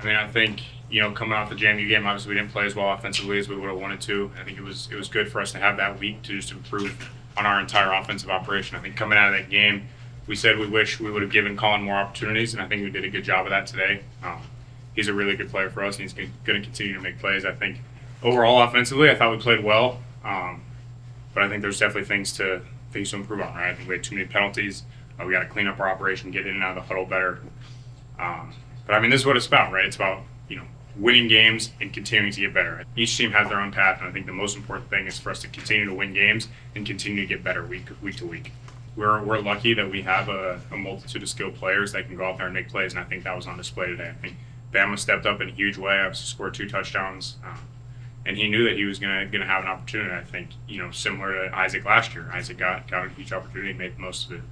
I mean, I think, coming off the JMU game, obviously we didn't play as well offensively as we would have wanted to. I think it was good for us to have that week to just improve on our entire offensive operation. I think coming out of that game, we said we wish we would have given Colin more opportunities, and I think we did a good job of that today. He's a really good player for us, and he's going to continue to make plays. I think overall offensively, I thought we played well, but I think there's definitely things to improve on. Right? I think we had too many penalties. We got to clean up our operation, get in and out of the huddle better. But I mean, this is what it's about, right? It's about winning games and continuing to get better. Each team has their own path, and I think the most important thing is for us to continue to win games and continue to get better week to week. We're lucky that we have a multitude of skilled players that can go out there and make plays, and I think that was on display today. I think Bama stepped up in a huge way. Obviously scored 2 touchdowns, and he knew that he was gonna have an opportunity. I think similar to Isaac last year. Isaac got a huge opportunity, made the most of it.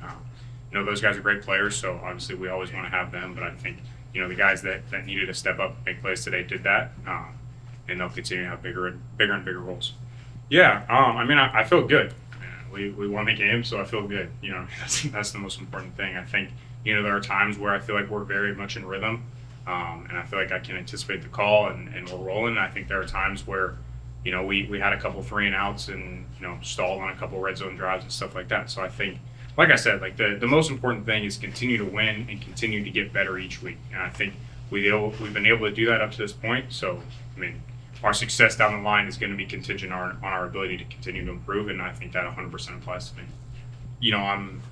Those guys are great players, so obviously we always want to have them. But I think the guys that needed to step up and make plays today did that, and they'll continue to have bigger and bigger roles. Yeah, I mean, I feel good. We won the game, so I feel good. That's the most important thing. I think there are times where I feel like we're very much in rhythm, and I feel like I can anticipate the call and we're rolling. I think there are times where we had a couple 3-and-outs and stalled on a couple red zone drives and stuff like that. So I think, like I said, like the most important thing is continue to win and continue to get better each week. And I think we've been able to do that up to this point. So I mean, our success down the line is going to be contingent on our ability to continue to improve, and I think that 100% applies to me. I'm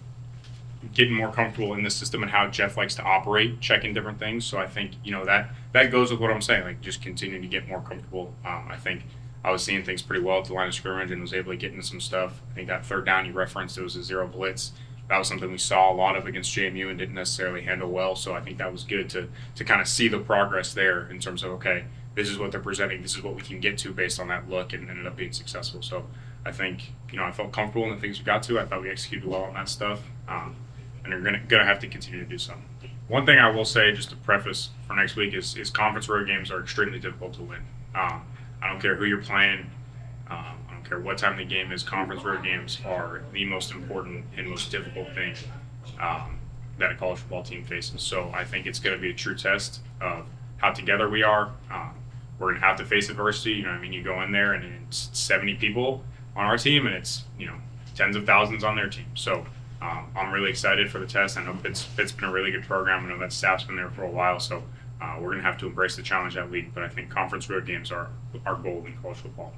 getting more comfortable in the system and how Jeff likes to operate, checking different things. So I think that goes with what I'm saying. Like just continue to get more comfortable. I think I was seeing things pretty well at the line of scrimmage and was able to get into some stuff. I think that third down you referenced, it was a 0 blitz. That was something we saw a lot of against JMU and didn't necessarily handle well. So I think that was good to kind of see the progress there in terms of, okay, this is what they're presenting, this is what we can get to based on that look, and ended up being successful. So I think, I felt comfortable in the things we got to. I thought we executed well on that stuff, and we're gonna have to continue to do so. One thing I will say, just to preface for next week, is conference road games are extremely difficult to win. I don't care who you're playing. I don't care what time the game is. Conference road games are the most important and most difficult thing that a college football team faces. So I think it's going to be a true test of how together we are. We're going to have to face adversity. You go in there and it's 70 people on our team and it's, tens of thousands on their team. So I'm really excited for the test. I know Pitt's been a really good program. I know that staff's been there for a while. So we're going to have to embrace the challenge that week. But I think conference road games are gold in college football.